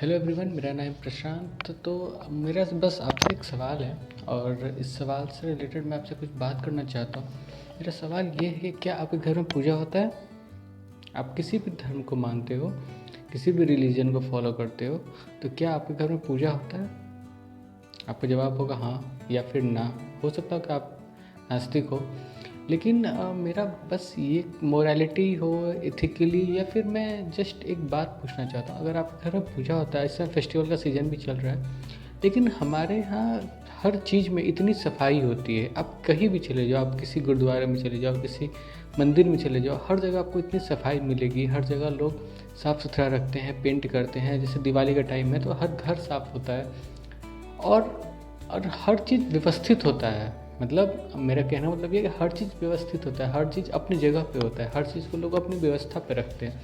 Hello everyone, मेरा नाम प्रशांत। तो मेरा बस आपसे एक सवाल है और इस सवाल से रिलेटेड मैं आपसे कुछ बात करना चाहता हूँ। मेरा सवाल ये है कि क्या आपके घर में पूजा होता है? आप किसी भी धर्म को मानते हो, किसी भी रिलीजन को फॉलो करते हो, तो क्या आपके घर में पूजा होता है? आपका जवाब होगा हाँ या फिर ना। हो सकता है कि आप नास्तिक हो, लेकिन मेरा बस ये मोरालिटी हो, एथिकली, या फिर मैं जस्ट एक बात पूछना चाहता हूँ। अगर आपके घर में पूजा होता है, इस समय फेस्टिवल का सीज़न भी चल रहा है, लेकिन हमारे यहाँ हर चीज़ में इतनी सफाई होती है। आप कहीं भी चले जाओ, आप किसी गुरुद्वारे में चले जाओ, किसी मंदिर में चले जाओ, हर जगह आपको इतनी सफाई मिलेगी। हर जगह लोग साफ़ सुथरा रखते हैं, पेंट करते हैं। जैसे दिवाली का टाइम है तो हर घर साफ़ होता है और हर चीज़ व्यवस्थित होता है। मतलब मेरा कहना मतलब ये कि हर चीज़ व्यवस्थित होता है, हर चीज़ अपनी जगह पे होता है, हर चीज़ को लोग अपनी व्यवस्था पे रखते हैं।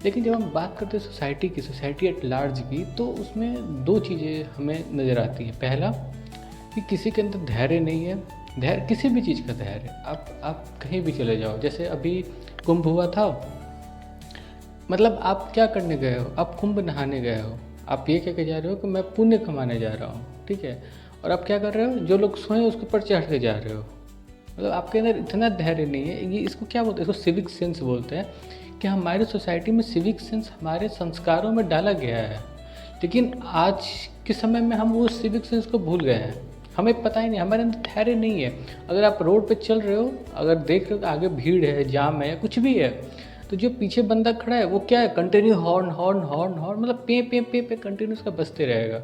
लेकिन जब हम बात करते हैं सोसाइटी की, सोसाइटी एट लार्ज की, तो उसमें दो चीज़ें हमें नज़र आती हैं। पहला कि किसी के अंदर धैर्य नहीं है। धैर्य किसी भी चीज़ का धैर्य, आप कहीं भी चले जाओ। जैसे अभी कुंभ हुआ था, मतलब आप क्या करने गए हो? आप कुंभ नहाने गए हो। आप ये कह के जा रहे हो कि मैं पुण्य कमाने जा रहा हूँ, ठीक है? और आप क्या कर रहे हो? जो लोग सोए उसके ऊपर चढ़ के जा रहे हो। मतलब आपके अंदर इतना धैर्य नहीं है। ये इसको क्या बोलते हैं? इसको सिविक सेंस बोलते हैं कि हमारी सोसाइटी में सिविक सेंस हमारे संस्कारों में डाला गया है, लेकिन आज के समय में हम वो सिविक सेंस को भूल गए हैं। हमें पता ही नहीं, हमारे अंदर धैर्य नहीं है। अगर आप रोड पे चल रहे हो, अगर देख रहे हो कि आगे भीड़ है, जाम है या कुछ भी है, तो जो पीछे बंदा खड़ा है वो क्या है? Continue horn horn horn horn, मतलब पे पे पे पे कंटिन्यू उसका बजते रहेगा।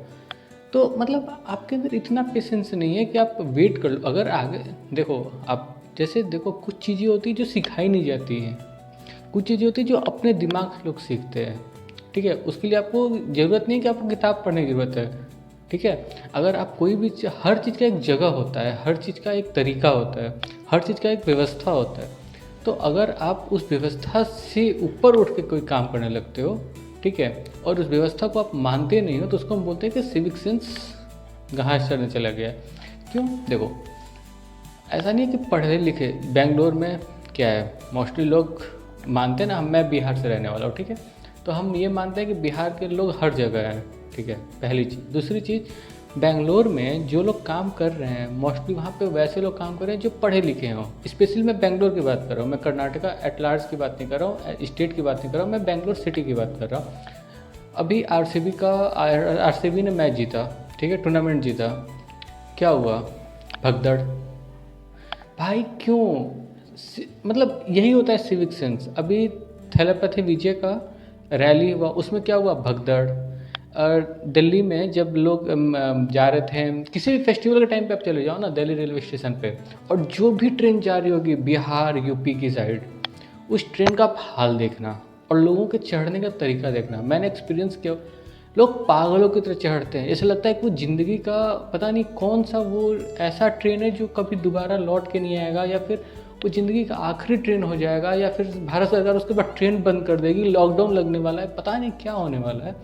तो मतलब आपके अंदर इतना पेशेंस नहीं है कि आप वेट कर लो। अगर आगे देखो, आप जैसे देखो, कुछ चीज़ें होती हैं जो सिखाई नहीं जाती हैं, कुछ चीज़ें होती हैं जो अपने दिमाग से लोग सीखते हैं, ठीक है? उसके लिए आपको ज़रूरत नहीं है कि आपको किताब पढ़ने की ज़रूरत है, ठीक है? अगर आप कोई भी हर चीज़ का एक जगह होता है, हर चीज़ का एक तरीका होता है, हर चीज़ का एक व्यवस्था होता है। तो अगर आप उस व्यवस्था से ऊपर उठ के कोई काम करने लगते हो, ठीक है, और उस व्यवस्था को आप मानते नहीं हो, तो उसको हम बोलते हैं कि सिविक सेंस घास चढ़ने चला गया है। क्यों? देखो, ऐसा नहीं है कि पढ़े लिखे बेंगलोर में क्या है, मोस्टली लोग मानते हैं ना, मैं बिहार से रहने वाला हूँ, ठीक है, तो हम ये मानते हैं कि बिहार के लोग हर जगह हैं, ठीक है, पहली चीज़। दूसरी चीज़, बेंगलोर में जो लोग काम कर रहे हैं मोस्टली वहाँ पे वैसे लोग काम कर रहे हैं जो पढ़े लिखे हों। स्पेशली मैं बेंगलोर की बात कर रहा हूँ, मैं कर्नाटका एट लार्ज की बात नहीं कर रहा हूँ, स्टेट की बात नहीं कर रहा हूँ, मैं बेंगलोर सिटी की बात कर रहा हूँ। अभी आरसीबी ने मैच जीता, ठीक है, टूर्नामेंट जीता। क्या हुआ? भगदड़। भाई क्यों? मतलब यही होता है सिविक सेंस। अभी थैलापति विजय का रैली हुआ, उसमें क्या हुआ? भगदड़। और दिल्ली में जब लोग जा रहे थे, किसी भी फेस्टिवल के टाइम पे आप चले जाओ ना दिल्ली रेलवे स्टेशन पे, और जो भी ट्रेन जा रही होगी बिहार यूपी की साइड, उस ट्रेन का आप हाल देखना और लोगों के चढ़ने का तरीका देखना। मैंने एक्सपीरियंस किया, लोग पागलों की तरह चढ़ते हैं। ऐसा लगता है कि वो ज़िंदगी का पता नहीं कौन सा वो ऐसा ट्रेन है जो कभी दोबारा लौट के नहीं आएगा, या फिर वो ज़िंदगी का आखिरी ट्रेन हो जाएगा, या फिर भारत सरकार उसके बाद ट्रेन बंद कर देगी, लॉकडाउन लगने वाला है, पता नहीं क्या होने वाला है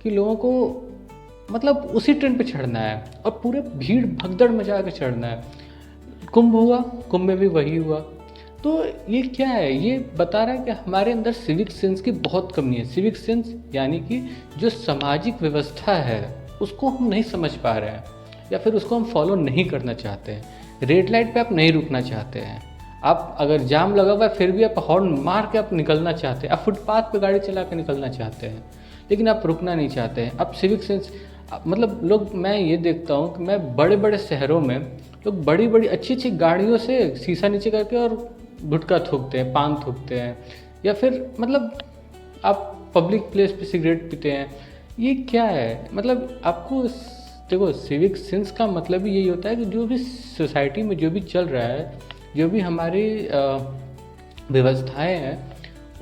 कि लोगों को मतलब उसी ट्रेन पे चढ़ना है और पूरे भीड़ भगदड़ मचा के चढ़ना है। कुंभ हुआ, कुंभ में भी वही हुआ। तो ये क्या है? ये बता रहा है कि हमारे अंदर सिविक सेंस की बहुत कमी है। सिविक सेंस यानी कि जो सामाजिक व्यवस्था है उसको हम नहीं समझ पा रहे हैं, या फिर उसको हम फॉलो नहीं करना चाहते हैं। रेड लाइट पे आप नहीं रुकना चाहते हैं, आप अगर जाम लगा हुआ है फिर भी आप हॉर्न मार के आप निकलना चाहते हैं, आप फुटपाथ पे गाड़ी चला के निकलना चाहते हैं, लेकिन आप रुकना नहीं चाहते हैं। आप सिविक सेंस मतलब लोग, मैं ये देखता हूँ कि मैं बड़े बड़े शहरों में लोग बड़ी बड़ी अच्छी अच्छी गाड़ियों से शीशा नीचे करके और गुटखा थूकते हैं, पान थूकते हैं, या फिर मतलब आप पब्लिक प्लेस पे सिगरेट पीते हैं। ये क्या है? मतलब आपको देखो, सिविक सेंस का मतलब ही यही होता है कि जो भी सोसाइटी में जो भी चल रहा है, जो भी हमारी व्यवस्थाएं हैं,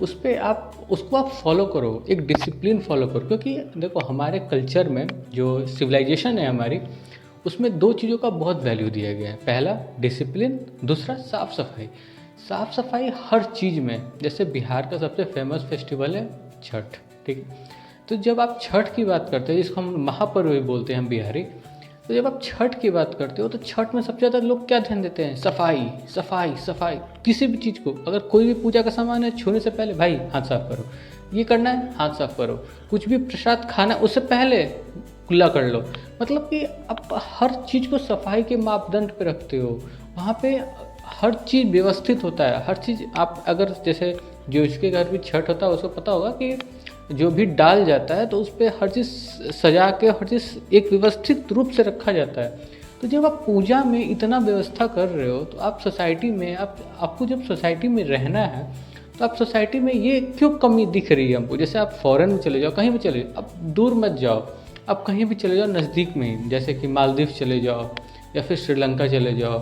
उस पर उसको आप फॉलो करो, एक डिसिप्लिन फॉलो करो। क्योंकि देखो, हमारे कल्चर में जो सिविलाइजेशन है हमारी, उसमें दो चीज़ों का बहुत वैल्यू दिया गया है। पहला डिसिप्लिन, दूसरा साफ़ सफाई। साफ़ सफाई हर चीज़ में। जैसे बिहार का सबसे फेमस फेस्टिवल है छठ, ठीक है, तो जब आप छठ की बात करते हैं, जिसको हम महापर्व भी बोलते हैं हम बिहारी, तो जब आप छठ की बात करते हो तो छठ में सबसे ज़्यादा लोग क्या ध्यान देते हैं? सफाई सफाई सफाई। किसी भी चीज़ को, अगर कोई भी पूजा का सामान है, छूने से पहले भाई हाथ साफ करो, ये करना है, हाथ साफ करो। कुछ भी प्रसाद खाना उससे पहले कुल्ला कर लो। मतलब कि आप हर चीज़ को सफाई के मापदंड पे रखते हो। वहाँ पे हर चीज़ व्यवस्थित होता है। हर चीज़ आप अगर जैसे जो इसके घर भी छठ होता है उसको पता होगा कि जो भी डाल जाता है तो उस पर हर चीज़ सजा के हर चीज़ एक व्यवस्थित रूप से रखा जाता है। तो जब आप पूजा में इतना व्यवस्था कर रहे हो तो आप सोसाइटी में आपको जब सोसाइटी में रहना है तो आप सोसाइटी में ये क्यों कमी दिख रही है हमको। जैसे आप फॉरेन में चले जाओ, कहीं भी चले जाओ, आप दूर मत जाओ, आप कहीं भी चले जाओ नज़दीक में ही, जैसे कि मालदीव चले जाओ या फिर श्रीलंका चले जाओ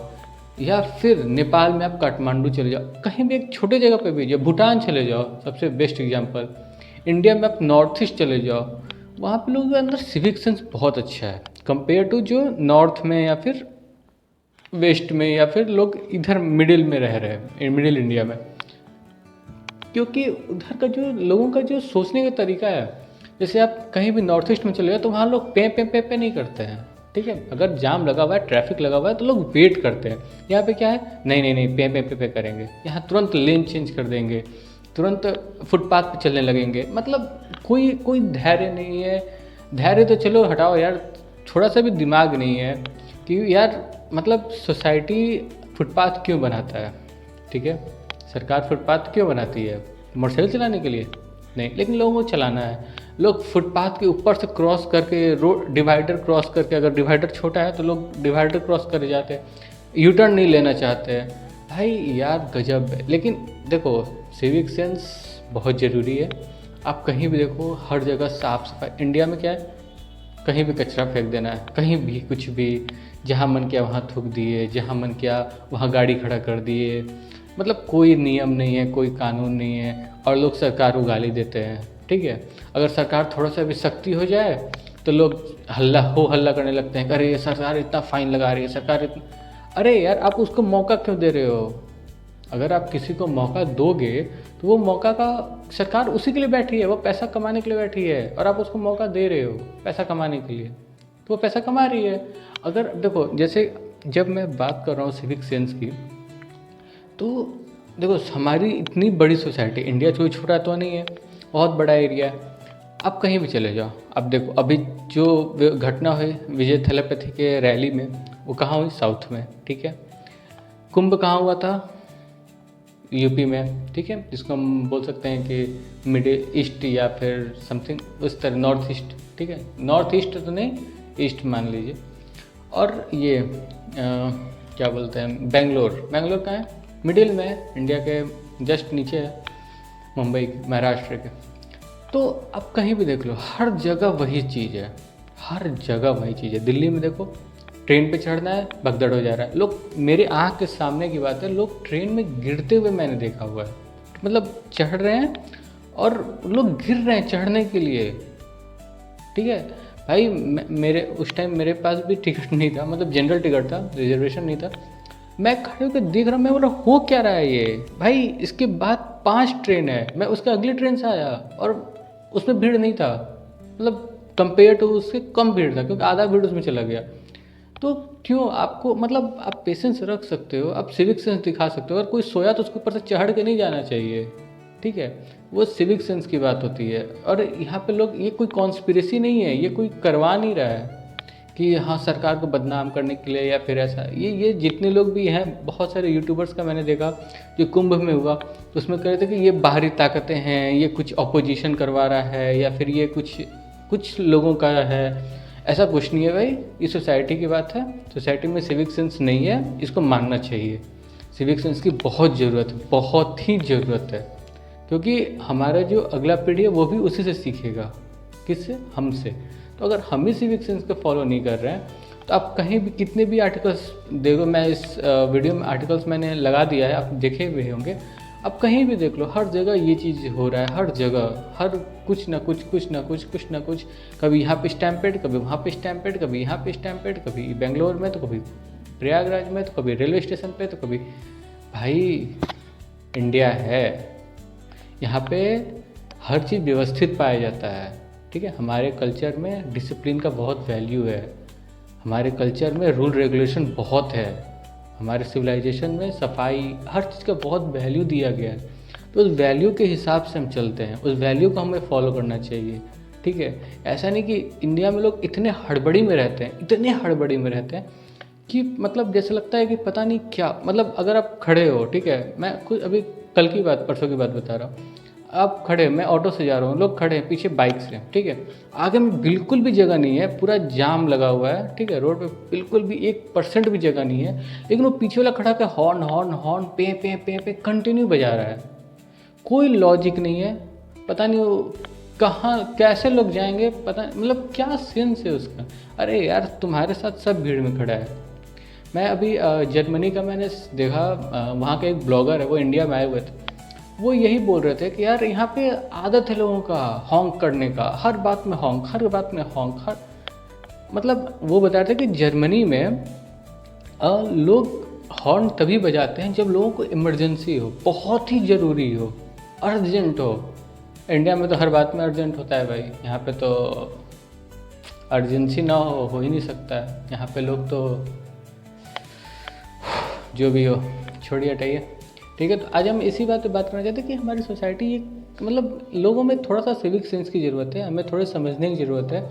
या फिर नेपाल में आप काठमांडू चले जाओ, कहीं भी एक छोटे जगह पे भी जाओ, भूटान चले जाओ, सबसे बेस्ट एग्जांपल। इंडिया में आप नॉर्थ ईस्ट चले जाओ, वहाँ पे लोगों के अंदर सिविक सेंस बहुत अच्छा है कंपेयर टू जो नॉर्थ में या फिर वेस्ट में या फिर लोग इधर मिडिल में रह रहे हैं, मिडिल इंडिया में। क्योंकि उधर का जो लोगों का जो सोचने का तरीका है, जैसे आप कहीं भी नॉर्थ ईस्ट में चले जाओ तो वहाँ लोग पे पे पे पे नहीं करते हैं, ठीक है। अगर जाम लगा हुआ है, ट्रैफिक लगा हुआ है तो लोग वेट करते हैं। यहाँ पे क्या है, नहीं नहीं नहीं पे पे पे पे करेंगे, यहाँ तुरंत लेन चेंज कर देंगे, तुरंत फुटपाथ पे चलने लगेंगे। मतलब कोई कोई धैर्य नहीं है। धैर्य तो चलो हटाओ यार, थोड़ा सा भी दिमाग नहीं है कि यार मतलब सोसाइटी फुटपाथ क्यों बनाता है, ठीक है। सरकार फुटपाथ क्यों बनाती है, मोटरसाइकिल चलाने के लिए नहीं, लेकिन लोगों को चलाना है। लोग फुटपाथ के ऊपर से क्रॉस करके रोड डिवाइडर क्रॉस करके, अगर डिवाइडर छोटा है तो लोग डिवाइडर क्रॉस कर जाते हैं, यू टर्न नहीं लेना चाहते हैं। भाई यार गजब है। लेकिन देखो सिविक सेंस बहुत ज़रूरी है। आप कहीं भी देखो हर जगह साफ़ सफाई। इंडिया में क्या है, कहीं भी कचरा फेंक देना है, कहीं भी कुछ भी, जहाँ मन किया वहाँ थूक दिए, जहाँ मन किया वहाँ गाड़ी खड़ा कर दिए। मतलब कोई नियम नहीं है, कोई कानून नहीं है, और लोग सरकार को गाली देते हैं, ठीक है। अगर सरकार थोड़ा सा भी सख्ती हो जाए तो लोग हल्ला करने लगते हैं, अरे सरकार इतना फाइन लगा रही है, सरकार इतना। अरे यार आप उसको मौका क्यों दे रहे हो। अगर आप किसी को मौका दोगे तो वो मौका का, सरकार उसी के लिए बैठी है, वो पैसा कमाने के लिए बैठी है, और आप उसको मौका दे रहे हो पैसा कमाने के लिए, तो वो पैसा कमा रही है। अगर देखो जैसे जब मैं बात कर रहा हूँ सिविक सेंस की, तो देखो हमारी इतनी बड़ी सोसाइटी, इंडिया कोई छोटा तो नहीं है, बहुत बड़ा एरिया है। आप कहीं भी चले जाओ, अब देखो अभी जो घटना हुई विजय थलापति के रैली में, वो कहाँ हुई, साउथ में, ठीक है। कुंभ कहाँ हुआ था, यूपी में, ठीक है, जिसको हम बोल सकते हैं कि मिडिल ईस्ट या फिर समथिंग उस तरह, नॉर्थ ईस्ट, ठीक है। नॉर्थ ईस्ट तो नहीं, ईस्ट मान लीजिए। और ये क्या बोलते हैं, बेंगलोर कहाँ है, मिडिल में है, इंडिया के जस्ट नीचे है, मुंबई महाराष्ट्र के। तो आप कहीं भी देख लो हर जगह वही चीज़ है, हर जगह वही चीज़ है। दिल्ली में देखो ट्रेन पे चढ़ना है, भगदड़ हो जा रहा है, लोग मेरे आँख के सामने की बात है, लोग ट्रेन में गिरते हुए मैंने देखा हुआ है। मतलब चढ़ रहे हैं और लोग गिर रहे हैं चढ़ने के लिए, ठीक है। भाई मेरे उस टाइम मेरे पास भी टिकट नहीं था, मतलब जनरल टिकट था, रिजर्वेशन नहीं था। मैं खड़े होकर देख रहा हूँ, मैं बोला हो क्या रहा है ये भाई। इसके बाद 5 ट्रेन है, मैं उसके अगली ट्रेन से आया और उसमें भीड़ नहीं था, मतलब कंपेयर टू उससे कम भीड़ था, क्योंकि आधा भीड़ उसमें चला गया। तो क्यों आपको, मतलब आप पेशेंस रख सकते हो, आप सिविक सेंस दिखा सकते हो। अगर कोई सोया तो उसके ऊपर से चढ़ के नहीं जाना चाहिए, ठीक है। वो सिविक सेंस की बात होती है। और यहाँ पे लोग, ये कोई कॉन्स्पिरेसी नहीं है, ये कोई करवा नहीं रहा है कि हाँ सरकार को बदनाम करने के लिए या फिर ऐसा। ये जितने लोग भी हैं, बहुत सारे यूट्यूबर्स का मैंने देखा जो कुंभ में हुआ तो उसमें कह रहे थे कि ये बाहरी ताकतें हैं, ये कुछ अपोजिशन करवा रहा है, या फिर ये कुछ लोगों का है। ऐसा कुछ नहीं है भाई, ये सोसाइटी की बात है। सोसाइटी में सिविक सेंस नहीं है, इसको मानना चाहिए। सिविक सेंस की बहुत ज़रूरत है, बहुत ही ज़रूरत है, क्योंकि हमारा जो अगला पीढ़ी है वो भी उसी से सीखेगा। किससे, हमसे। तो अगर हम ही सिविक सेंस को फॉलो नहीं कर रहे हैं तो आप कहीं भी कितने भी आर्टिकल्स देखो, मैं इस वीडियो में आर्टिकल्स मैंने लगा दिया है, आप देखे हुए होंगे। आप कहीं भी देख लो, हर जगह ये चीज़ हो रहा है, हर जगह, हर कुछ ना कुछ, कभी यहाँ पे स्टैम्पेड, कभी वहाँ पे स्टैम्पेड, कभी यहाँ पे स्टैम्पेड, कभी बेंगलोर में तो कभी प्रयागराज में तो कभी रेलवे स्टेशन पे तो कभी। भाई इंडिया है, यहाँ पे हर चीज़ व्यवस्थित पाया जाता है, ठीक है। हमारे कल्चर में डिसिप्लिन का बहुत वैल्यू है, हमारे कल्चर में रूल रेगुलेशन बहुत है, हमारे सिविलाइजेशन में सफाई, हर चीज़ का बहुत वैल्यू दिया गया है। तो उस वैल्यू के हिसाब से हम चलते हैं, उस वैल्यू को हमें फॉलो करना चाहिए, ठीक है। ऐसा नहीं कि इंडिया में लोग इतने हड़बड़ी में रहते हैं, इतने हड़बड़ी में रहते हैं कि मतलब जैसे लगता है कि पता नहीं क्या, मतलब अगर आप खड़े हो, ठीक है, मैं कुछ अभी कल की बात परसों की बात बता रहा हूँ। आप खड़े, मैं ऑटो से जा रहा हूँ, लोग खड़े हैं पीछे बाइक से, ठीक है, आगे में बिल्कुल भी जगह नहीं है, पूरा जाम लगा हुआ है, ठीक है, रोड पे बिल्कुल भी 1% भी जगह नहीं है, लेकिन वो पीछे वाला खड़ा के हॉर्न हॉर्न हॉर्न पे पे पे पे कंटिन्यू बजा रहा है। कोई लॉजिक नहीं है, पता नहीं वो कहाँ कैसे लोग जाएंगे, पता मतलब क्या सेंस है उसका। अरे यार तुम्हारे साथ सब भीड़ में खड़ा है। मैं अभी जर्मनी का मैंने देखा, वहाँ का एक ब्लॉगर है, वो इंडिया में आए हुए थे, वो यही बोल रहे थे कि यार यहाँ पे आदत है लोगों का हॉन्क करने का, हर बात में हॉन्क, हर बात में हॉन्क, हर मतलब वो बता रहे थे कि जर्मनी में लोग हॉर्न तभी बजाते हैं जब लोगों को इमरजेंसी हो, बहुत ही ज़रूरी हो, अर्जेंट हो। इंडिया में तो हर बात में अर्जेंट होता है भाई, यहाँ पे तो अर्जेंसी ना हो ही नहीं सकता है। यहाँ पे लोग तो जो भी हो छोड़िए, हटाइए, ठीक है। तो आज हम इसी बात पे बात करना चाहते हैं कि हमारी सोसाइटी एक मतलब लोगों में थोड़ा सा सिविक सेंस की ज़रूरत है, हमें थोड़े समझने की ज़रूरत है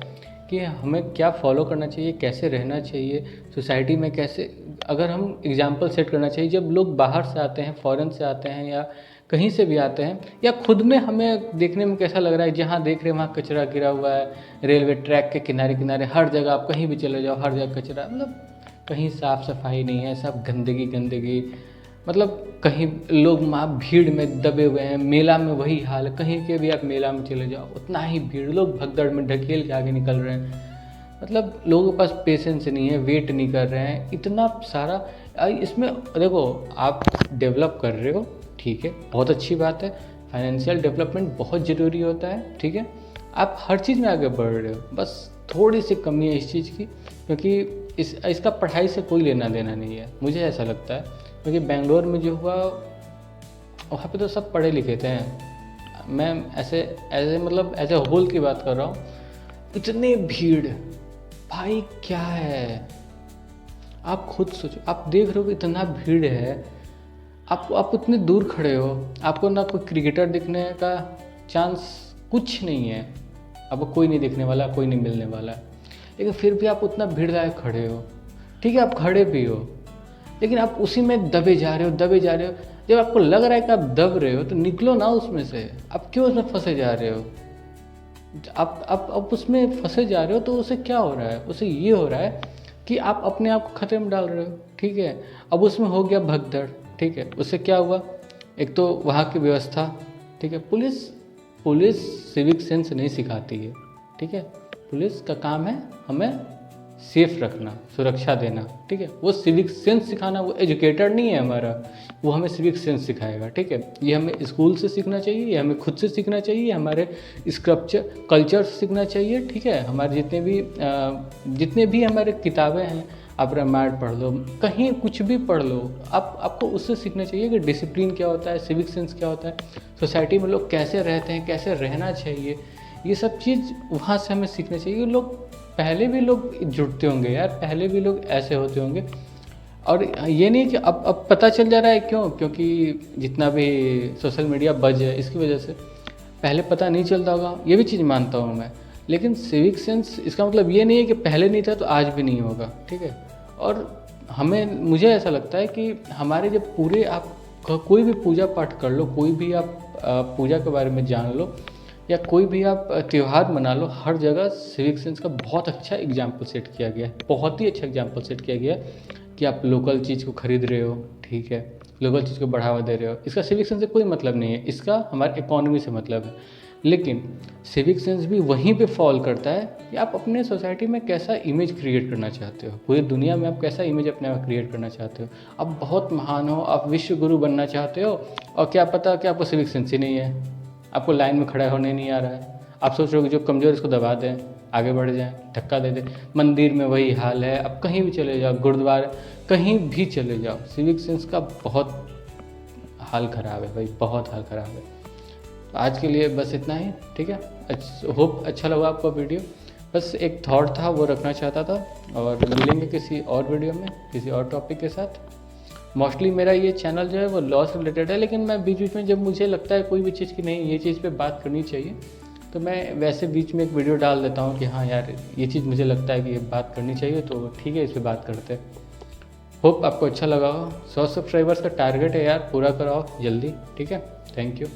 कि हमें क्या फॉलो करना चाहिए, कैसे रहना चाहिए सोसाइटी में, कैसे अगर हम एग्जाम्पल सेट करना चाहिए। जब लोग बाहर से आते हैं, फॉरेन से आते हैं या कहीं से भी आते हैं, या खुद में हमें देखने में कैसा लग रहा है, जहाँ देख रहे हैं वहाँ कचरा गिरा हुआ है, रेलवे ट्रैक के किनारे किनारे हर जगह, आप कहीं भी चले जाओ हर जगह कचरा, मतलब कहीं साफ़ सफाई नहीं है, सब गंदगी गंदगी, मतलब कहीं लोग वहाँ भीड़ में दबे हुए हैं। मेला में वही हाल है, कहीं के भी आप मेला में चले जाओ उतना ही भीड़, लोग भगदड़ में ढकेल के आगे निकल रहे हैं, मतलब लोगों के पास पेशेंस नहीं है, वेट नहीं कर रहे हैं, इतना सारा। इसमें देखो आप डेवलप कर रहे हो, ठीक है, बहुत अच्छी बात है, फाइनेंशियल डेवलपमेंट बहुत ज़रूरी होता है, ठीक है, आप हर चीज़ में आगे बढ़ रहे हो, बस थोड़ी सी कमी है इस चीज़ की, क्योंकि इसका पढ़ाई से कोई लेना देना नहीं है, मुझे ऐसा लगता है। क्योंकि बेंगलोर में जो हुआ वहाँ पे तो सब पढ़े लिखे थे, मैं ऐसे मतलब ऐसे होल की बात कर रहा हूँ, इतने भीड़ भाई क्या है, आप खुद सोचो, आप देख रहे हो कि इतना भीड़ है, आप उतने दूर खड़े हो, आपको ना कोई क्रिकेटर दिखने का चांस कुछ नहीं है, आपको कोई नहीं दिखने वाला, कोई नहीं मिलने वाला, लेकिन फिर भी आप उतना भीड़ लाए खड़े हो, ठीक है, आप खड़े भी हो, लेकिन आप उसी में दबे जा रहे हो, दबे जा रहे हो। जब आपको लग रहा है कि आप दब रहे हो तो निकलो ना उसमें से, आप क्यों उसमें फंसे जा रहे हो? आप उसमें फंसे जा रहे हो तो उससे क्या हो रहा है? उससे ये हो रहा है कि आप अपने आप को खतरे में डाल रहे हो, ठीक है। अब उसमें हो गया भगदड़, ठीक है, उससे क्या हुआ, एक तो वहाँ की व्यवस्था, ठीक है, पुलिस सिविक सेंस नहीं सिखाती है, ठीक है, पुलिस का काम है हमें सेफ रखना, सुरक्षा देना, ठीक है, वो सिविक सेंस सिखाना, वो एजुकेटर नहीं है हमारा, वो हमें सिविक सेंस सिखाएगा, ठीक है। ये हमें स्कूल से सीखना चाहिए, ये हमें खुद से सीखना चाहिए, हमारे स्क्रप्चर कल्चर से सीखना चाहिए, ठीक है। हमारे जितने भी हमारे किताबें हैं, आप रामायण पढ़ लो, कहीं कुछ भी पढ़ लो, आपको उससे सीखना चाहिए कि डिसिप्लिन क्या होता है, सिविक सेंस क्या होता है, सोसाइटी में लोग कैसे रहते हैं, कैसे रहना चाहिए, ये सब चीज़ वहाँ से हमें सीखना चाहिए। लोग पहले भी लोग जुड़ते होंगे यार, पहले भी लोग ऐसे होते होंगे, और ये नहीं कि अब पता चल जा रहा है, क्यों? क्योंकि जितना भी सोशल मीडिया बज है इसकी वजह से, पहले पता नहीं चलता होगा, ये भी चीज़ मानता हूँ मैं, लेकिन सिविक सेंस इसका मतलब ये नहीं है कि पहले नहीं था तो आज भी नहीं होगा, ठीक है। और मुझे ऐसा लगता है कि हमारे जब पूरे आप कोई भी पूजा पाठ कर लो, कोई भी आप पूजा के बारे में जान लो, या कोई भी आप त्यौहार मना लो, हर जगह सिविक सेंस का बहुत अच्छा एग्जाम्पल सेट किया गया है, बहुत ही अच्छा एग्जाम्पल सेट किया गया है कि आप लोकल चीज़ को खरीद रहे हो, ठीक है, लोकल चीज़ को बढ़ावा दे रहे हो, इसका सिविक सेंस से कोई मतलब नहीं है, इसका हमारे इकोनॉमी से मतलब है। लेकिन सिविक सेंस भी वहीं पे फॉल करता है कि आप अपने सोसाइटी में कैसा इमेज क्रिएट करना चाहते हो, पूरी दुनिया में आप कैसा इमेज अपने आप क्रिएट करना चाहते हो। आप बहुत महान हो, आप विश्व गुरु बनना चाहते हो, और क्या पता कि आपको सिविक सेंस ही नहीं है, आपको लाइन में खड़ा होने नहीं आ रहा है, आप सोच रहे हो कि जो कमज़ोर इसको दबा दें, आगे बढ़ जाएं, धक्का दे दें। मंदिर में वही हाल है, आप कहीं भी चले जाओ, गुरुद्वारा कहीं भी चले जाओ, सिविक सेंस का बहुत हाल ख़राब है भाई, बहुत हाल ख़राब है। तो आज के लिए बस इतना ही, ठीक है। होप अच्छा लगा आपको वीडियो, बस एक थॉट था वो रखना चाहता था, और मिलेंगे किसी और वीडियो में किसी और टॉपिक के साथ। मोस्टली मेरा ये चैनल जो है वो लॉ से रिलेटेड है, लेकिन मैं बीच बीच में जब मुझे लगता है कोई भी चीज़ की नहीं ये चीज़ पे बात करनी चाहिए तो मैं वैसे बीच में एक वीडियो डाल देता हूँ कि हाँ यार ये चीज़ मुझे लगता है कि ये बात करनी चाहिए, तो ठीक है इस पर बात करते हैं। होप आपको अच्छा लगा हो। 100 सब्सक्राइबर्स का टारगेट है यार, पूरा कराओ जल्दी, ठीक है। Thank you.